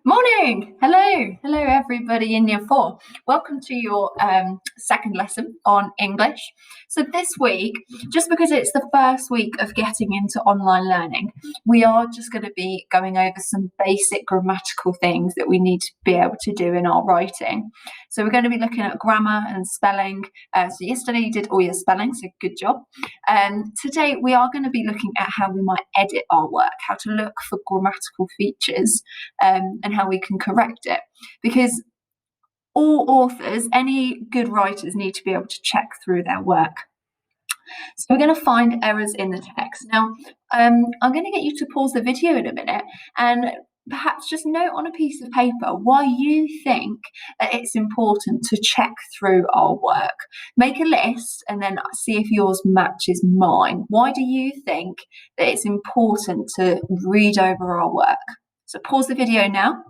Morning! Hello everybody in year four. Welcome to your second lesson on English. So this week, just because it's the first week of getting into online learning, we are just going to be going over some basic grammatical things that we need to be able to do in our writing. So we're going to be looking at grammar and spelling. So yesterday you did all your spelling, so good job. Today we are going to be looking at how we might edit our work, how to look for grammatical features, and how we can correct it. Because all authors, any good writers, need to be able to check through their work. So we're going to find errors in the text. Now, I'm going to get you to pause the video in a minute and perhaps just note on a piece of paper why you think that it's important to check through our work. Make a list and then see if yours matches mine. Why do you think that it's important to read over our work? So pause the video now.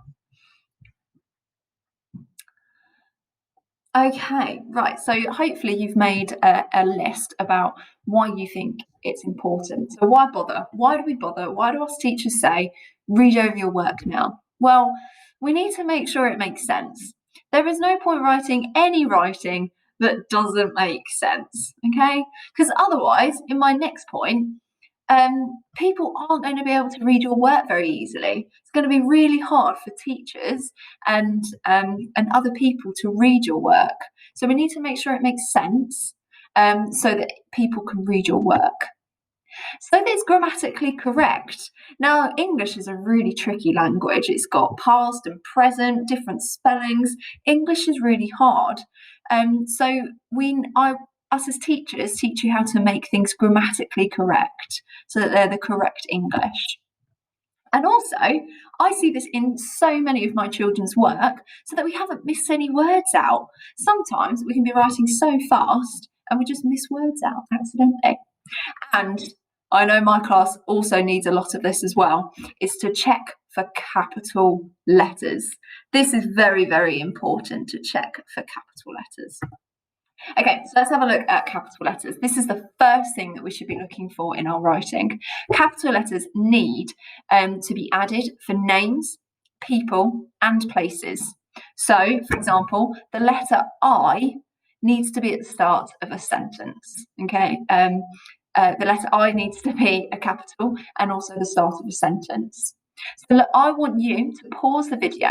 Okay, right. So hopefully you've made a list about why you think it's important. So why bother? Why do we bother? Why do us teachers say, read over your work now? Well, we need to make sure it makes sense. There is no point writing any writing that doesn't make sense, okay? Because otherwise, in my next point, people aren't going to be able to read your work very easily. It's going to be really hard for teachers and other people to read your work. So we need to make sure it makes sense so that people can read your work. So that it's grammatically correct. Now, English is a really tricky language. It's got past and present, different spellings. English is really hard. Us as teachers teach you how to make things grammatically correct so that they're the correct English. And also, I see this in so many of my children's work so that we haven't missed any words out. Sometimes we can be writing so fast and we just miss words out accidentally. And I know my class also needs a lot of this as well, is to check for capital letters. This is very, very important to check for capital letters. Okay, so let's have a look at capital letters. This is the first thing that we should be looking for in our writing. Capital letters need to be added for names, people, and places. So, for example, the letter I needs to be at the start of a sentence, okay? The letter I needs to be a capital and also the start of a sentence. So look, I want you to pause the video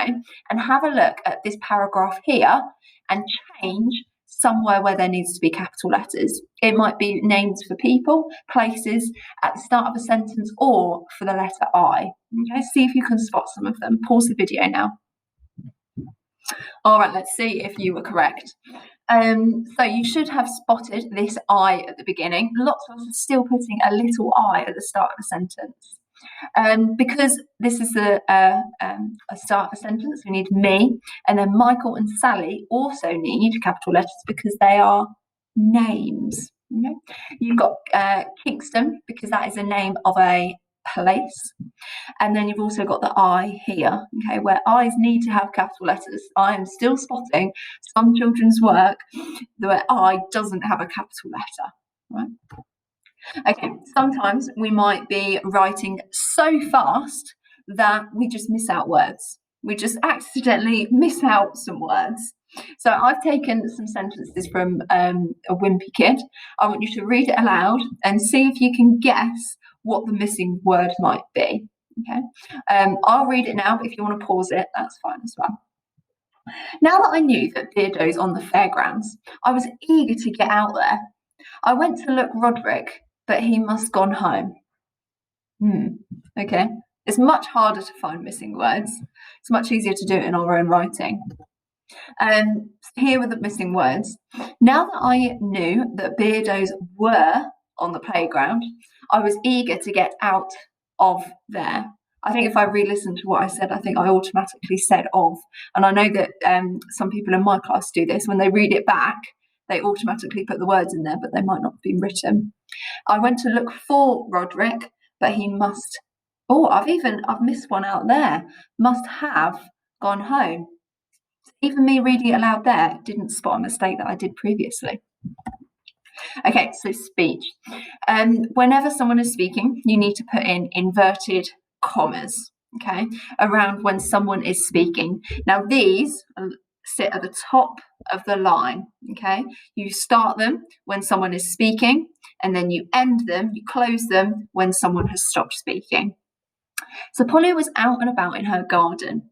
and have a look at this paragraph here and change somewhere where there needs to be capital letters. It might be names for people, places, at the start of a sentence, or for the letter I. Okay, see if you can spot some of them. Pause the video now. All right, let's see if you were correct. So you should have spotted this I at the beginning. Lots of us are still putting a little I at the start of a sentence. Because this is a start of a sentence, we need me, and then Michael and Sally also need capital letters because they are names. Okay? You've got Kingston because that is a name of a place, and then you've also got the I here, okay, where I's need to have capital letters. I am still spotting some children's work where I doesn't have a capital letter, right? Okay, sometimes we might be writing so fast that we just miss out words. We just accidentally miss out some words. So I've taken some sentences from a Wimpy Kid. I want you to read it aloud and see if you can guess what the missing word might be. Okay, I'll read it now, but if you want to pause it, that's fine as well. Now that I knew that Beardo's on the fairgrounds, I was eager to get out there. I went to look Roderick, but he must gone home. Okay. It's much harder to find missing words. It's much easier to do it in our own writing. Here were the missing words. Now that I knew that Beardos were on the playground, I was eager to get out of there. I think if I re-listened to what I said, I think I automatically said of. And I know that some people in my class do this. When they read it back, they automatically put the words in there, but they might not have been written. I went to look for Roderick, but he must. Oh, I've missed one out there. Must have gone home. Even me reading it aloud there didn't spot a mistake that I did previously. Okay, so speech. Whenever someone is speaking, you need to put in inverted commas. okay, around when someone is speaking. Now, these sit at the top of the line, okay? You start them when someone is speaking, and then you end them, you close them when someone has stopped speaking. So Polly was out and about in her garden.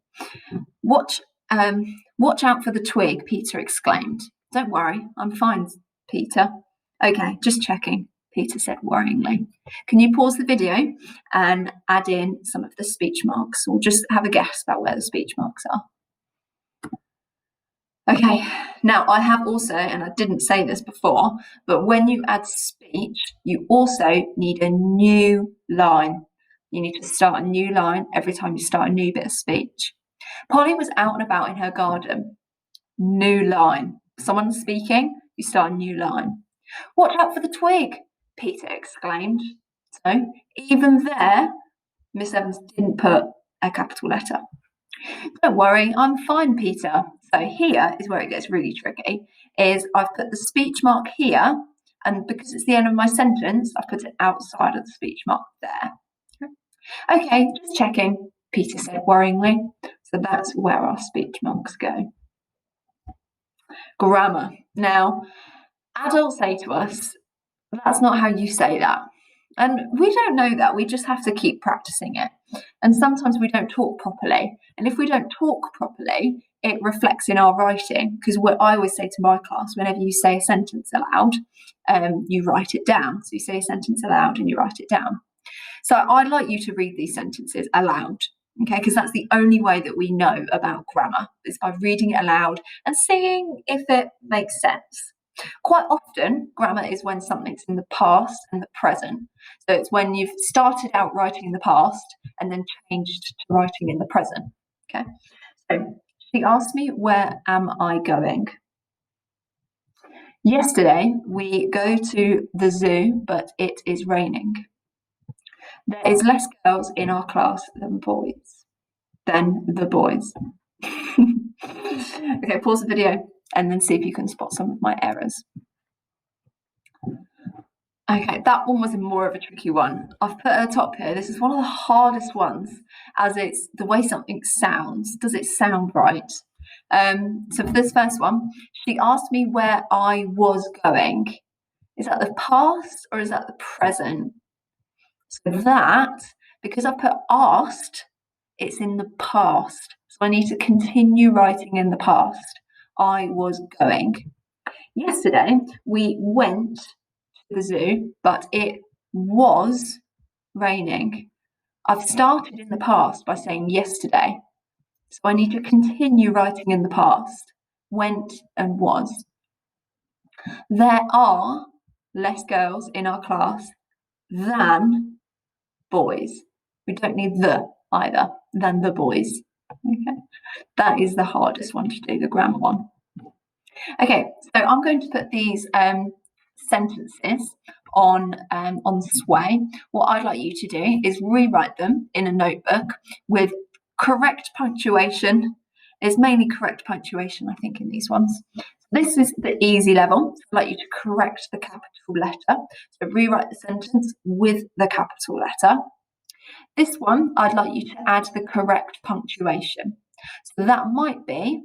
Watch out for the twig, Peter exclaimed. Don't worry, I'm fine, Peter. Okay, just checking, Peter said worryingly. Can you pause the video and add in some of the speech marks, or just have a guess about where the speech marks are? Okay, now I have also, and I didn't say this before, but when you add speech, you also need a new line. You need to start a new line every time you start a new bit of speech. Polly was out and about in her garden. New line. Someone's speaking, you start a new line. Watch out for the twig, Peter exclaimed. So even there, Miss Evans didn't put a capital letter. Don't worry, I'm fine, Peter. So here is where it gets really tricky, is I've put the speech mark here, and because it's the end of my sentence, I've put it outside of the speech mark there. Okay, just checking, Peter said worryingly. So that's where our speech marks go. Grammar. Now, adults say to us, that's not how you say that. And we don't know that, we just have to keep practicing it. And sometimes we don't talk properly. And if we don't talk properly, it reflects in our writing. Because what I always say to my class, whenever you say a sentence aloud, you write it down. So you say a sentence aloud and you write it down. So I'd like you to read these sentences aloud, okay? Because that's the only way that we know about grammar, is by reading it aloud and seeing if it makes sense. Quite often, grammar is when something's in the past and the present. So it's when you've started out writing in the past and then changed to writing in the present, okay? So she asked me, where am I going? Yesterday, we go to the zoo, but it is raining. There is less girls in our class than boys. Okay, pause the video and then see if you can spot some of my errors. Okay, that one was more of a tricky one. I've put at the top here, this is one of the hardest ones, as it's the way something sounds. Does it sound right? So for this first one, she asked me where I was going. Is that the past or is that the present? So that, because I put asked, it's in the past. So I need to continue writing in the past. I was going. Yesterday, we went to the zoo, but it was raining. I've started in the past by saying yesterday. So I need to continue writing in the past. Went and was. There are less girls in our class than boys. We don't need the either, than the boys. Okay, that is the hardest one to do, the grammar one. Okay, so I'm going to put these sentences on Sway. What I'd like you to do is rewrite them in a notebook with correct punctuation. There's mainly correct punctuation, I think, in these ones. This is the easy level. I'd like you to correct the capital letter. So rewrite the sentence with the capital letter. This one, I'd like you to add the correct punctuation. So that might be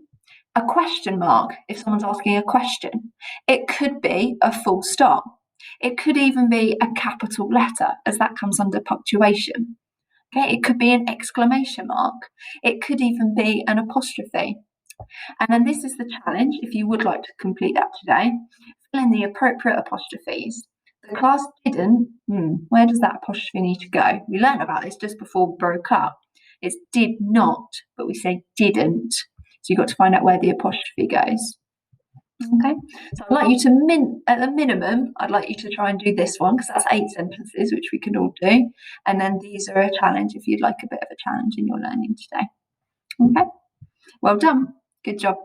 a question mark if someone's asking a question. It could be a full stop. It could even be a capital letter, as that comes under punctuation. Okay, it could be an exclamation mark. It could even be an apostrophe. And then this is the challenge, if you would like to complete that today, fill in the appropriate apostrophes. The class didn't, where does that apostrophe need to go? We learned about this just before we broke up. It's did not, but we say didn't. So you've got to find out where the apostrophe goes. Okay, so I'd like you to, at the minimum, I'd like you to try and do this one, because that's 8 sentences, which we can all do. And then these are a challenge if you'd like a bit of a challenge in your learning today. Okay, well done. Good job.